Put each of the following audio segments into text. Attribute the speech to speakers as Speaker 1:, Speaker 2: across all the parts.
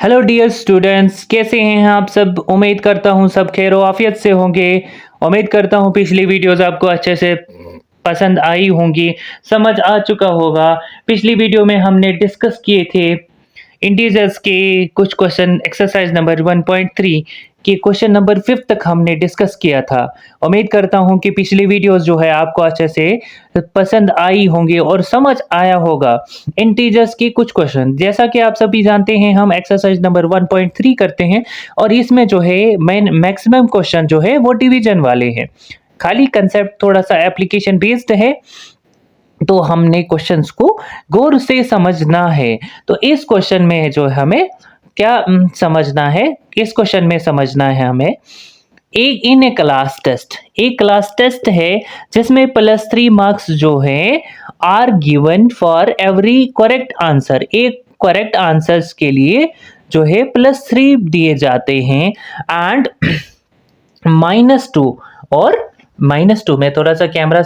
Speaker 1: Hello dear students, कैसे हैं आप सब। उम्मीद करता हूँ सब खैर आफियत से होंगे। उम्मीद करता हूँ पिछली वीडियोस आपको अच्छे से पसंद आई होंगी, समझ आ चुका होगा। पिछली वीडियो में हमने डिस्कस किए थे इंटीजर्स के कुछ क्वेश्चन, एक्सरसाइज नंबर 1.3 के क्वेश्चन नंबर 5 तक हमने डिस्कस किया था। उम्मीद करता हूं कि पिछली वीडियोस जो है आपको अच्छे से पसंद आई होंगी और समझ आया होगा इंटीजर्स के कुछ क्वेश्चन। जैसा कि आप सभी जानते हैं, हम एक्सरसाइज नंबर 1.3 करते हैं और इसमें जो है मेन मैक्सिमम क्वेश्चन जो है वो डिवीजन वाले हैं। खाली कंसेप्ट थोड़ा सा एप्लीकेशन बेस्ड है, तो हमने क्वेश्चंस को गौर से समझना है। तो इस क्वेश्चन में जो हमें क्या समझना है, इस क्वेश्चन में समझना है हमें एक इन ए क्लास टेस्ट। एक क्लास टेस्ट है जिसमें +3 मार्क्स जो है are given for every correct answer. एक करेक्ट आंसर्स के लिए जो है +3 दिए जाते हैं एंड -2। और -2 में थोड़ा सा कैमरा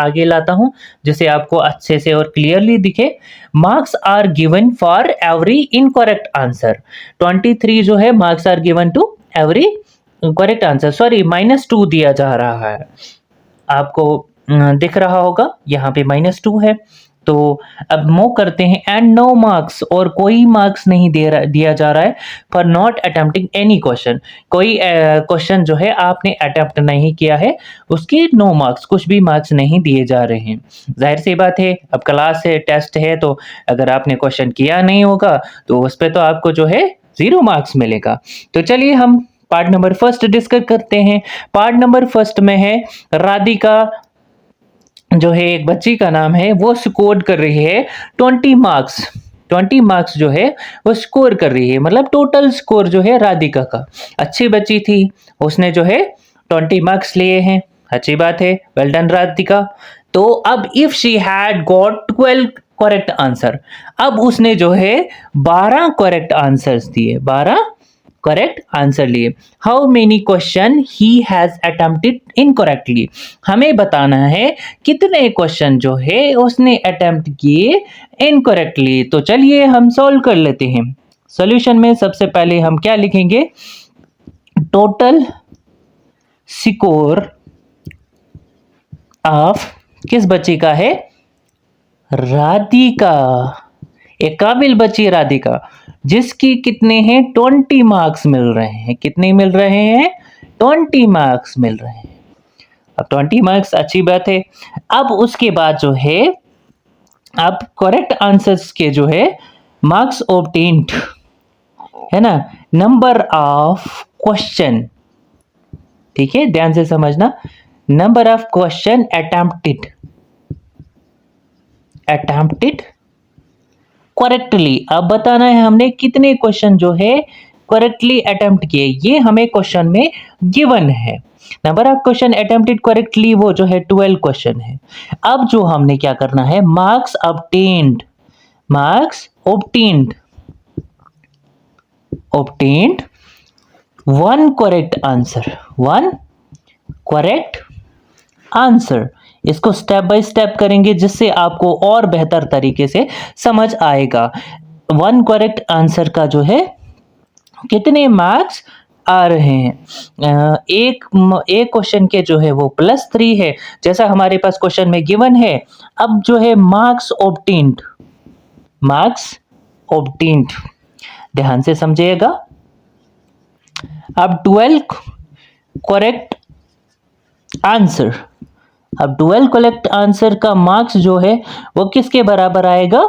Speaker 1: आगे लाता हूं जिससे आपको अच्छे से और क्लियरली दिखे। Marks are given for every incorrect answer. 23 जो है marks are given to every correct answer, sorry -2 दिया जा रहा है। आपको दिख रहा होगा यहाँ पे -2 है। तो अब मूव करते हैं एंड नो मार्क्स, और कोई मार्क्स नहीं दिया जा रहा है for not attempting any question. कोई क्वेश्चन जो है आपने अटेम्प्ट नहीं किया है उसके नो मार्क्स, कुछ भी मार्क्स नहीं दिए जा रहे हैं। जाहिर सी बात है, अब क्लास है, टेस्ट है, तो अगर आपने क्वेश्चन किया नहीं होगा तो उस पर तो आपको जो है 0 मार्क्स मिलेगा। तो चलिए हम पार्ट नंबर फर्स्ट डिस्कस करते हैं। पार्ट नंबर फर्स्ट में है राधिका, जो है एक बच्ची का नाम है, वो स्कोर कर रही है 20 मार्क्स। 20 मार्क्स जो है वो स्कोर कर रही है, मतलब टोटल स्कोर जो है राधिका का। अच्छी बच्ची थी, उसने जो है 20 मार्क्स लिए हैं, अच्छी बात है, वेल डन राधिका। तो अब if she had got 12 correct answer, अब उसने जो है 12 करेक्ट आंसर्स दिए, 12 करेक्ट आंसर लिए। How many question he has attempted incorrectly, हमें बताना है कितने क्वेश्चन जो है उसने अटेम्प्ट किए इनकरेक्टली। तो चलिए हम सॉल्व कर लेते हैं। सॉल्यूशन में सबसे पहले हम क्या लिखेंगे, टोटल स्कोर ऑफ किस बच्ची का है, राधिका, एक काबिल बच्ची राधिका, जिसकी कितने हैं 20 मार्क्स मिल रहे हैं। कितने मिल रहे हैं, 20 मार्क्स मिल रहे हैं। अब 20 मार्क्स अच्छी बात है। अब उसके बाद जो है, अब करेक्ट आंसर्स के जो है मार्क्स ऑब्टेन्ड है ना, नंबर ऑफ क्वेश्चन, ठीक है, ध्यान से समझना, number of question attempted correctly. अब बताना है हमने कितने क्वेश्चन जो है करेक्टली अटेम्प्ट किए, ये हमें क्वेश्चन में गिवन है। Number of question attempted correctly वो जो है 12 क्वेश्चन है। अब जो हमने क्या करना है, marks obtained, marks obtained, obtained 1 correct answer, 1 correct answer. इसको स्टेप बाय स्टेप करेंगे जिससे आपको और बेहतर तरीके से समझ आएगा। 1 करेक्ट आंसर का जो है कितने मार्क्स आ रहे हैं, एक क्वेश्चन के जो है वो +3 है, जैसा हमारे पास क्वेश्चन में गिवन है। अब जो है मार्क्स ऑब्टेन्ड, मार्क्स ऑब्टेन्ड, ध्यान से समझिएगा। अब 12 करेक्ट आंसर, अब 12 करेक्ट आंसर का मार्क्स जो है वो किसके बराबर आएगा,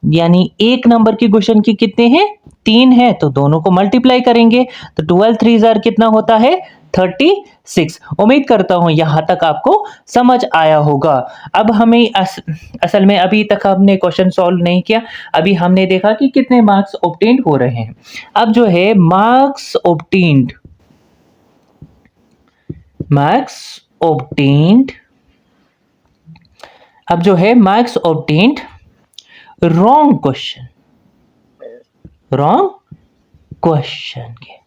Speaker 1: यानी एक नंबर की क्वेश्चन की कितने हैं, 3 है, तो दोनों को मल्टीप्लाई करेंगे तो 12 3 कितना होता है, 36। उम्मीद करता हूं यहां तक आपको समझ आया होगा। अब हमें असल में अभी तक हमने क्वेश्चन सॉल्व नहीं किया, अभी हमने देखा कि कितने मार्क्स ऑब्टेन्ड हो रहे हैं। अब जो है मार्क्स ऑब्टेन्ड, मार्क्स ऑब्टेन्ड, अब जो है marks obtained wrong question, wrong question के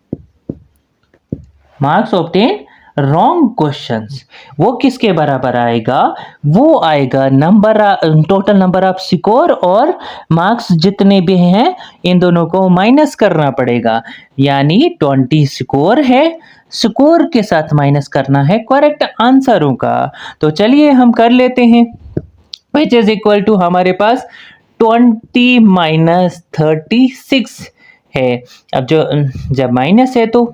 Speaker 1: मार्क्स ऑब्टेन रॉन्ग क्वेश्चंस, वो किसके बराबर आएगा? वो आएगा टोटल नंबर ऑफ स्कोर और मार्क्स जितने भी हैं इन दोनों को माइनस करना पड़ेगा। यानी 20 स्कोर है, स्कोर के साथ माइनस करना है करेक्ट आंसरों का। तो चलिए हम कर लेते हैं। विच इज इक्वल टू हमारे पास 20 माइनस 36 है। अब जब माइनस है तो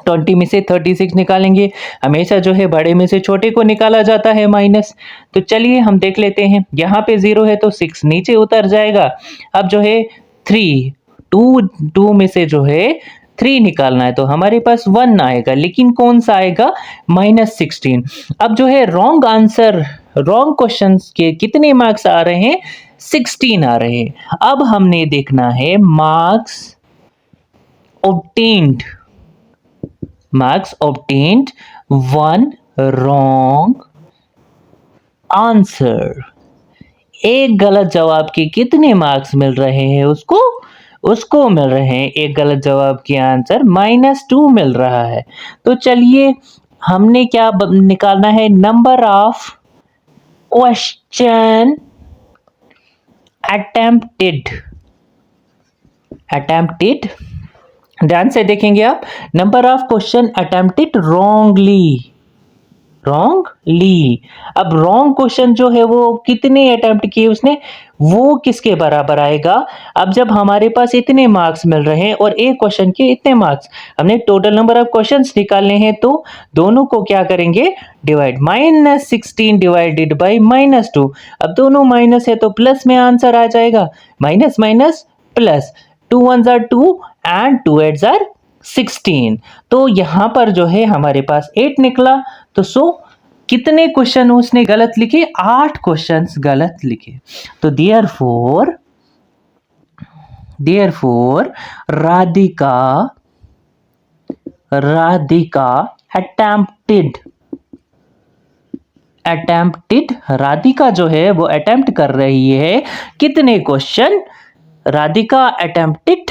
Speaker 1: 20 में से 36 निकालेंगे। हमेशा जो है बड़े में से छोटे को निकाला जाता है माइनस। तो चलिए हम देख लेते हैं, यहाँ पे 0 है तो 6 नीचे उतर जाएगा। अब जो है 3 2 में से जो है 3 निकालना है तो हमारे पास 1 आएगा, लेकिन कौन सा आएगा? -16। अब जो है रॉन्ग आंसर, रॉन्ग क्वेश्चन के कितने मार्क्स आ रहे हैं? 16 आ रहे हैं। अब हमने देखना है marks obtained, marks obtained, 1 wrong answer। एक गलत जवाब के कितने मार्क्स मिल रहे हैं? उसको मिल रहे हैं एक गलत जवाब के आंसर -2 मिल रहा है। तो चलिए हमने क्या निकालना है? Number of question attempted. ध्यान से देखेंगे आप, number of question attempted wrongly. अब रॉन्ग क्वेश्चन जो है वो कितने अटेम्प्ट किए उसने, वो किसके बराबर आएगा? अब जब हमारे पास इतने मार्क्स मिल रहे हैं और एक क्वेश्चन के इतने मार्क्स, हमने टोटल नंबर ऑफ क्वेश्चंस निकालने हैं तो दोनों को क्या करेंगे? डिवाइड। -16 divided by -2। अब दोनों माइनस है तो प्लस में आंसर आ जाएगा। Minus minus plus, 2 1s are 2 and 2 8s are 16। तो यहां पर जो है हमारे पास 8 निकला। तो कितने क्वेश्चन उसने गलत लिखे? 8 क्वेश्चंस गलत लिखे। तो देयरफॉर राधिका अटेम्प्टेड, राधिका जो है वो अटेम्प्ट कर रही है कितने question? Radhika attempted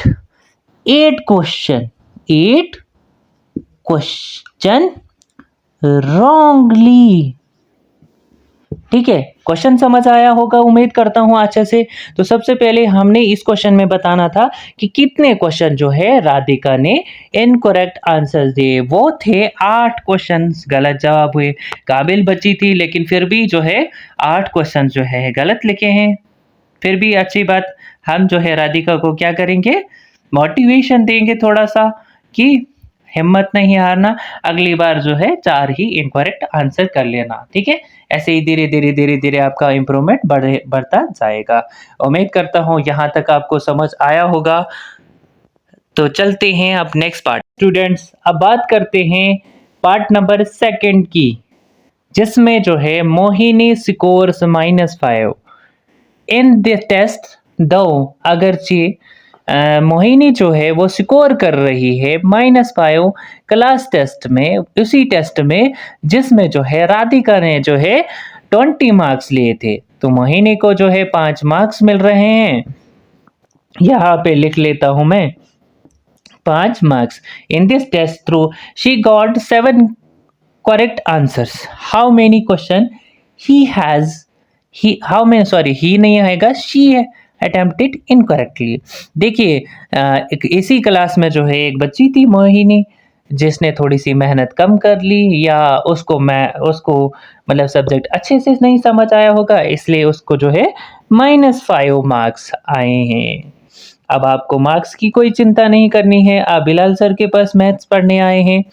Speaker 1: 8 question wrongly. ठीक है, क्वेश्चन समझ आया होगा उम्मीद करता हूं अच्छे से। तो सबसे पहले हमने इस क्वेश्चन में बताना था कि कितने क्वेश्चन जो है राधिका ने इनकरेक्ट आंसर दिए। वो थे 8 क्वेश्चन गलत जवाब हुए। काबिल बच्ची थी लेकिन फिर भी जो है 8 क्वेश्चन जो है गलत लिखे हैं। फिर भी अच्छी बात, हम जो है राधिका को क्या करेंगे? मोटिवेशन देंगे थोड़ा सा कि हिम्मत नहीं हारना, अगली बार जो है 4 ही इनकरेक्ट आंसर कर लेना। ठीक है, ऐसे ही धीरे धीरे आपका इम्प्रूवमेंट बढ़ता जाएगा। उम्मीद करता हूँ यहाँ तक आपको समझ आया होगा। तो चलते हैं अब नेक्स्ट पार्ट। स्टूडेंट्स, अब बात करते हैं पार्ट नंबर 2 की, जिसमें जो है Mohini scores -5 in the test. दो अगरचे मोहिनी जो है वो स्कोर कर रही है -5 क्लास टेस्ट में, उसी टेस्ट में जिसमें जो है राधिका ने जो है 20 मार्क्स लिए थे। तो मोहिनी को जो है 5 मार्क्स मिल रहे हैं। यहाँ पे लिख लेता हूं मैं 5 marks. In this test through she got 7 correct answers. How many question he has, he नहीं आएगा, शी अटेम्प्टेड इनकरेक्टली। देखिए इसी क्लास में जो है एक बच्ची थी मोहिनी, जिसने थोड़ी सी मेहनत कम कर ली, या उसको मतलब सब्जेक्ट अच्छे से नहीं समझ आया होगा, इसलिए उसको जो है -5 मार्क्स आए हैं। अब आपको मार्क्स की कोई चिंता नहीं करनी है, आप बिलाल सर के पास मैथ्स पढ़ने आए हैं।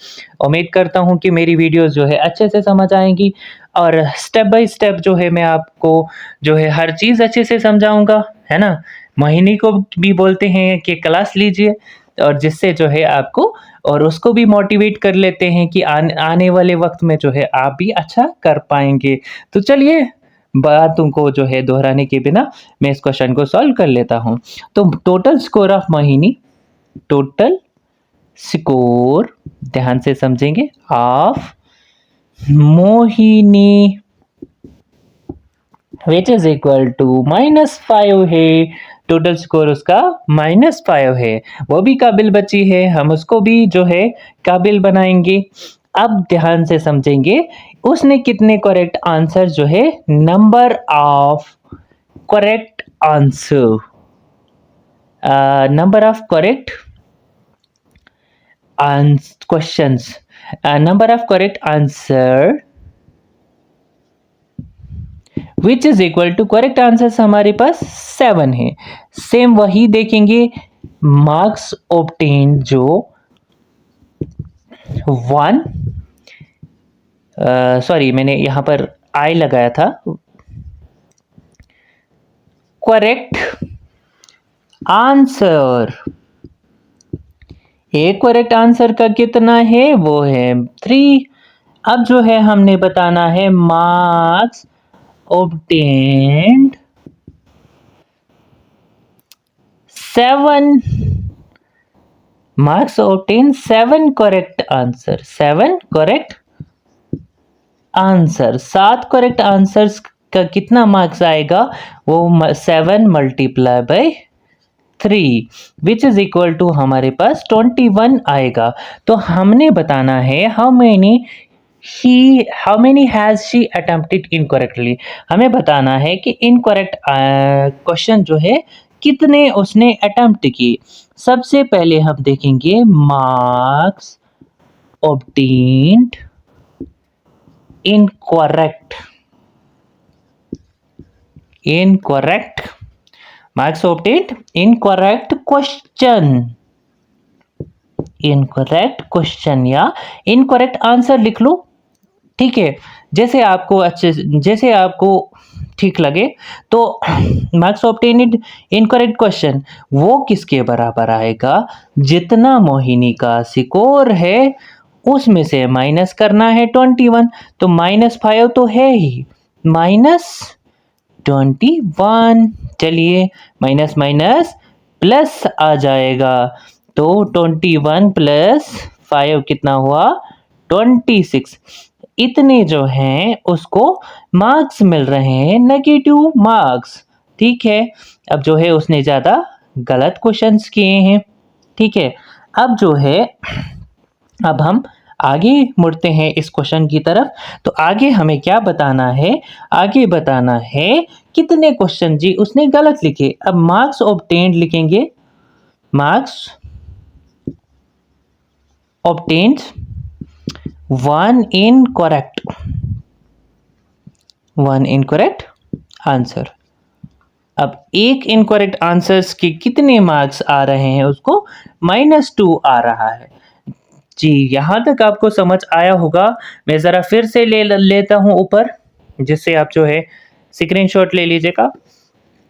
Speaker 1: उम्मीद करता हूं कि मेरी वीडियोस जो है अच्छे से समझ आएंगी और स्टेप बाय स्टेप जो है मैं आपको जो है हर चीज़ अच्छे से समझाऊंगा, है ना। मोहिनी को भी बोलते हैं कि क्लास लीजिए, और जिससे जो है आपको और उसको भी मोटिवेट कर लेते हैं कि आने वाले वक्त में जो है आप भी अच्छा कर पाएंगे। तो चलिए बातों को जो है दोहराने के बिना मैं इस क्वेश्चन को सॉल्व कर लेता हूं। तो total score of Mohini, total score ध्यान से समझेंगे, of Mohini which is equal to -5 है। टोटल स्कोर उसका -5 है। वो भी काबिल बच्ची है, हम उसको भी जो है काबिल बनाएंगे। अब ध्यान से समझेंगे, उसने कितने करेक्ट आंसर जो है, number of correct answer, number of correct questions, number of correct answer which is equal to correct answers हमारे पास 7 है। सेम वही देखेंगे, मार्क्स ऑब्टेन जो 1, सॉरी मैंने यहां पर आई लगाया था, करेक्ट आंसर, एक करेक्ट आंसर का कितना है, वो है 3। अब जो है हमने बताना है marks obtained 7, marks obtained 7 correct answer, 7 correct answer, 7 correct answers का कितना मार्क्स आएगा, वो 7 multiply by 3 which is equal to हमारे पास 21 आएगा। तो हमने बताना है how many has she attempted incorrectly, हमें बताना है कि इनकरेक्ट क्वेश्चन जो है कितने उसने अटेम्प्ट किए। सबसे पहले हम देखेंगे marks obtained incorrect marks obtained incorrect question या incorrect आंसर लिख लो, ठीक है, जैसे आपको ठीक लगे। तो मार्क्स ऑब्टेन्ड इनकरेक्ट क्वेश्चन वो किसके बराबर आएगा, जितना मोहिनी का स्कोर है उसमें से माइनस करना है 21, तो -5 तो है ही, -21, चलिए माइनस माइनस प्लस आ जाएगा, तो 21 + 5 कितना हुआ, 26। इतने जो हैं उसको मार्क्स मिल रहे हैं, नेगेटिव मार्क्स, ठीक है। अब जो है उसने ज़्यादा गलत क्वेश्चंस किए हैं, ठीक है। अब जो है, अब हम आगे मुड़ते हैं इस क्वेश्चन की तरफ। तो आगे हमें क्या बताना है, आगे बताना है कितने क्वेश्चन जी उसने गलत लिखे। अब मार्क्स ऑब्टेन्ड लिखेंगे, मार्क्स ऑब्टेन्ड 1 इनकरेक्ट आंसर। अब एक इनकरेक्ट आंसर्स के कितने मार्क्स आ रहे हैं, उसको -2 आ रहा है जी। यहां तक आपको समझ आया होगा। मैं जरा फिर से लेता हूं ऊपर, जिससे आप जो है स्क्रीनशॉट ले लीजिएगा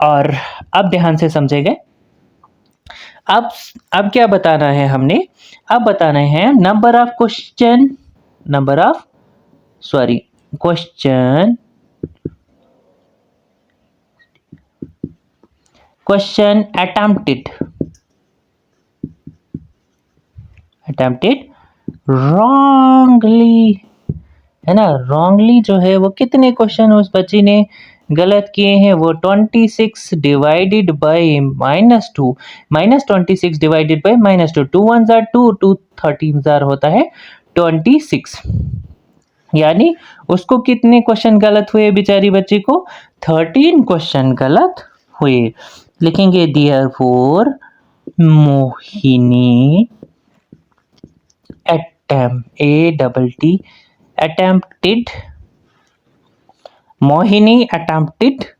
Speaker 1: और अब ध्यान से समझेंगे। अब क्या बताना है हमने, अब बताना है number of question attempted wrongly, है ना, रॉन्गली जो है वो कितने क्वेश्चन उस बच्ची ने गलत किए हैं, वो 26 divided by -2, -26 divided by -2, 2 1 jar 2, 2 13 jar होता है 26, यानी उसको कितने क्वेश्चन गलत हुए बेचारी बच्ची को, 13 क्वेश्चन गलत हुए। लिखेंगे therefore Mohini attempted Mohini attempted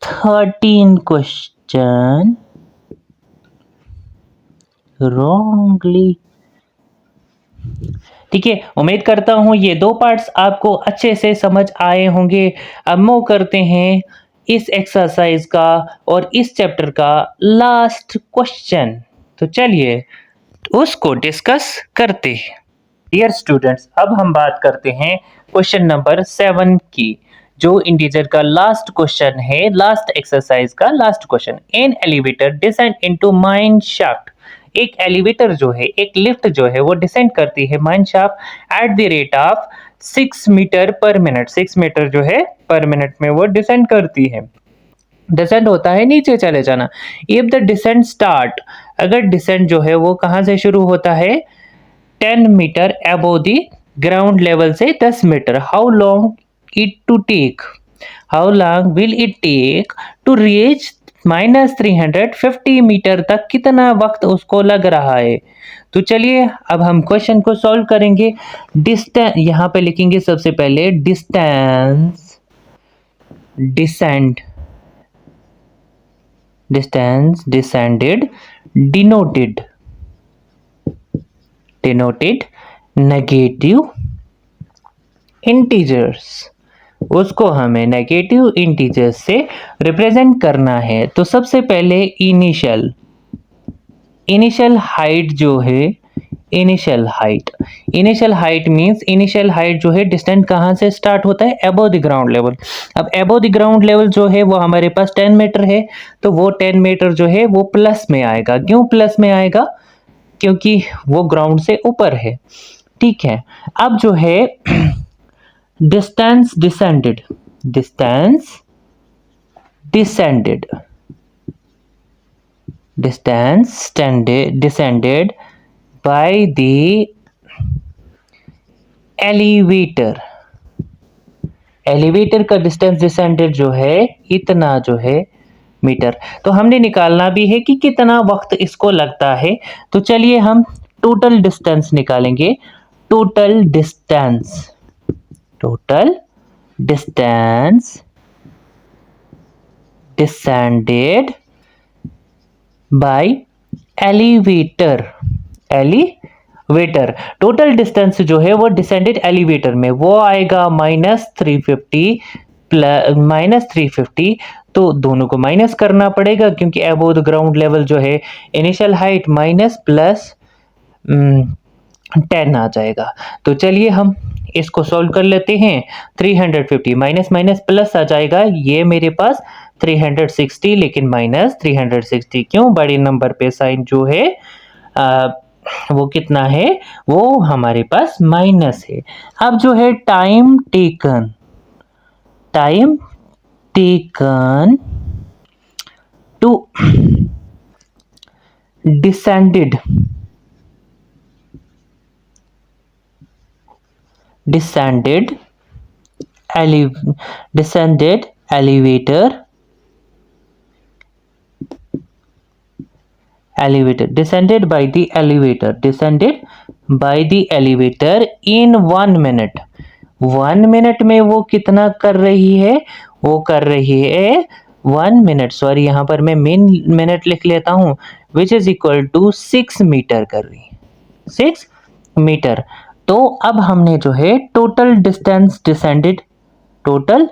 Speaker 1: 13 question wrongly। ठीक है, उम्मीद करता हूं ये 2 पार्ट्स आपको अच्छे से समझ आए होंगे। अब मूव करते हैं इस एक्सरसाइज का और इस चैप्टर का लास्ट क्वेश्चन। तो चलिए उसको डिस्कस करते हैं। डियर स्टूडेंट्स, अब हम बात करते हैं क्वेश्चन नंबर 7 की, जो इंटीजर का लास्ट क्वेश्चन है, लास्ट एक्सरसाइज का last question. An elevator descend into mine shaft, एक एलिवेटर जो है, एक लिफ्ट जो है वो डिसेंड करती है mine shaft at the rate of 6 metre per minute, 6 metre जो है पर मिनट में वो डिसेंड करती है। डिसेंट होता है नीचे चले जाना। इफ द डिसेंट स्टार्ट, अगर डिसेंट जो है वो कहां से शुरू होता है, 10 metre above the ground level से 10 metre. How long will it take to reach -350 metre तक कितना वक्त उसको लग रहा है। तो चलिए अब हम क्वेश्चन को सॉल्व करेंगे। डिस्टेंस यहाँ पे लिखेंगे सबसे पहले distance descended denoted negative integers, उसको हमें नेगेटिव इंटीजर्स से रिप्रेजेंट करना है। तो सबसे पहले इनिशियल हाइट जो है, initial height means initial height जो है डिस्टेंस कहाँ से स्टार्ट होता है, अबव द ग्राउंड लेवल। अब अबव द ग्राउंड लेवल जो है वो हमारे पास 10 मीटर है, तो वो 10 मीटर जो है वो प्लस में आएगा। क्यों प्लस में आएगा, क्योंकि वो ग्राउंड से ऊपर है। ठीक है, अब जो है distance descended by the elevator का डिस्टेंस डिसेंडेड जो है इतना जो है मीटर। तो हमने निकालना भी है कि कितना वक्त इसको लगता है। तो चलिए हम टोटल डिस्टेंस निकालेंगे। Total distance descended by elevator. Total distance जो है वो डिसेंडेड एलिवेटर में वो आएगा -350। तो दोनों को माइनस करना पड़ेगा, क्योंकि अबव द ग्राउंड लेवल जो है इनिशियल हाइट -+10 आ जाएगा। तो चलिए हम इसको सॉल्व कर लेते हैं। 350 माइनस प्लस आ जाएगा, ये मेरे पास 360 लेकिन -360 क्यों, बड़े नंबर पे साइन जो है वो कितना है, वो हमारे पास माइनस है। अब जो है time taken to descended elevator descended by the elevator in 1 minute। 1 minute में वो कितना कर रही है, वो कर रही है 1 मिनट, सॉरी यहाँ पर मैं मिनट लिख लेता हूँ, which is equal to 6 metre कर रही है, 6 मीटर। तो अब हमने जो है total distance descended, total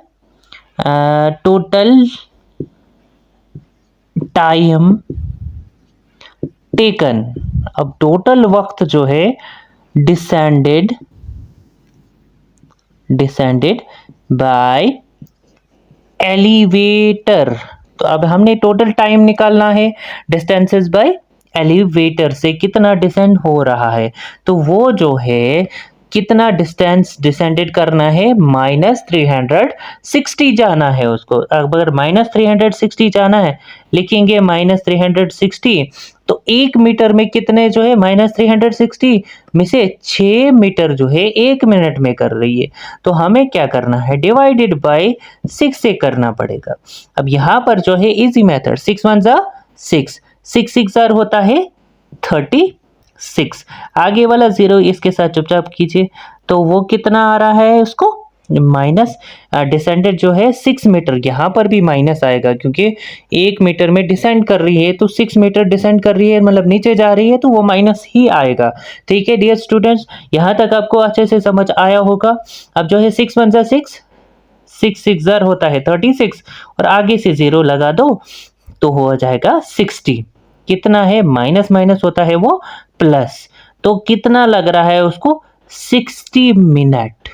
Speaker 1: time taken, अब टोटल वक्त जो है डिसेंडेड बाय एलिवेटर। तो अब हमने टोटल टाइम निकालना है डिस्टेंसेस बाय एलिवेटर से कितना डिसेंड हो रहा है। तो वो जो है कितना डिस्टेंस डिसेंडेड करना है, -360 जाना है उसको। अगर -360 जाना है लिखेंगे -360, तो 1 मीटर में कितने जो है -360 में से 6 मीटर जो है 1 मिनट में कर रही है। तो हमें क्या करना है, डिवाइडेड बाय 6 से करना पड़ेगा। अब यहाँ पर जो है इजी मेथड, 6 1 जा 6, 6 6 जार होता है 36। आगे वाला 0 इसके साथ चुपचाप कीजिए, तो वो कितना आ रहा है उसको माइनस, डिसेंडेड जो है 6 मीटर, यहाँ पर भी माइनस आएगा क्योंकि 1 मीटर में डिसेंड कर रही है, तो 6 मीटर डिसेंड कर रही है मतलब नीचे जा रही है, तो वो माइनस ही आएगा। ठीक है डियर स्टूडेंट्स, यहाँ तक आपको अच्छे से समझ आया होगा। अब जो है 6 1 जा 6, 6 6 जार होता है 36, और आगे से 0 लगा दो तो हो जाएगा 60। कितना है, माइनस माइनस होता है वो प्लस, तो कितना लग रहा है उसको 60 मिनट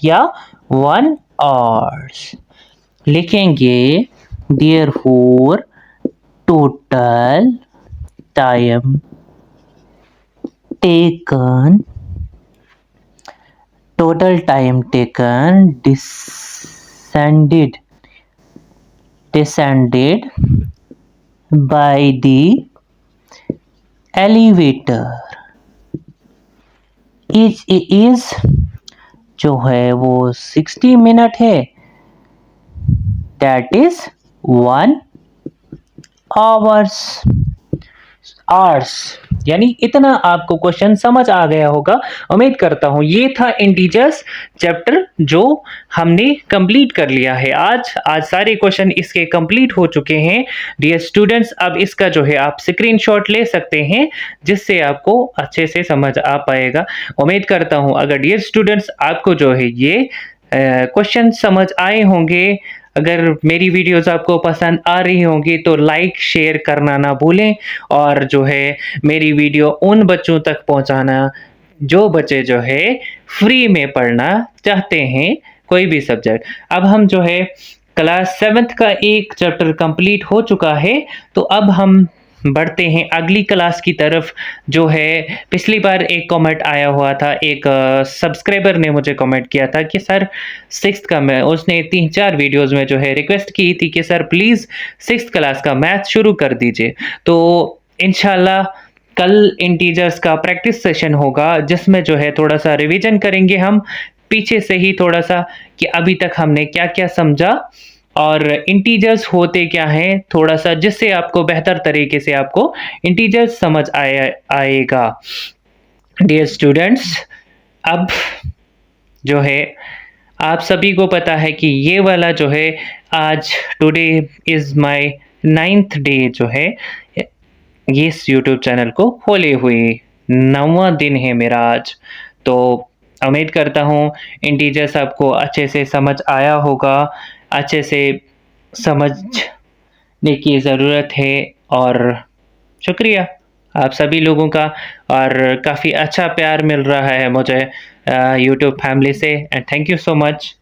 Speaker 1: या 1 आवर्स लिखेंगे। Therefore total time taken descended by the elevator is जो है वो 60 मिनट है, दैट इज 1 आवर्स। आवर्स यानी इतना आपको क्वेश्चन समझ आ गया होगा, उम्मीद करता हूं। ये था इंटीजर्स चैप्टर जो हमने कंप्लीट कर लिया है आज सारे क्वेश्चन इसके कंप्लीट हो चुके हैं डियर स्टूडेंट्स। अब इसका जो है आप स्क्रीनशॉट ले सकते हैं जिससे आपको अच्छे से समझ आ पाएगा। उम्मीद करता हूं अगर डियर स्टूडेंट्स आपको जो है ये क्वेश्चन समझ आए होंगे, अगर मेरी वीडियोस आपको पसंद आ रही होंगी तो लाइक शेयर करना ना भूलें, और जो है मेरी वीडियो उन बच्चों तक पहुंचाना जो बच्चे जो है फ्री में पढ़ना चाहते हैं कोई भी सब्जेक्ट। अब हम जो है क्लास 7th का एक चैप्टर कंप्लीट हो चुका है, तो अब हम बढ़ते हैं अगली क्लास की तरफ। जो है पिछली बार एक कमेंट आया हुआ था, एक सब्सक्राइबर ने मुझे कमेंट किया था कि सर 6th का मैं, उसने 3-4 वीडियोस में जो है रिक्वेस्ट की थी कि सर प्लीज़ 6th क्लास का मैथ शुरू कर दीजिए। तो इंशाल्लाह कल इंटीजर्स का प्रैक्टिस सेशन होगा जिसमें जो है थोड़ा सा रिवीजन करेंगे हम पीछे से ही थोड़ा सा कि अभी तक हमने क्या क्या समझा और इंटीजर्स होते क्या हैं थोड़ा सा, जिससे आपको बेहतर तरीके से आपको इंटीजर्स समझ आएगा डियर स्टूडेंट्स। अब जो है आप सभी को पता है कि ये वाला जो है आज today is my 9th day जो है ये इस YouTube चैनल को खोले हुए 9वां दिन है मेरा आज। तो उम्मीद करता हूँ इंटीजर्स आपको अच्छे से समझ आया होगा, अच्छे से समझने की ज़रूरत है। और शुक्रिया आप सभी लोगों का, और काफ़ी अच्छा प्यार मिल रहा है मुझे YouTube फैमिली से, and thank you so much.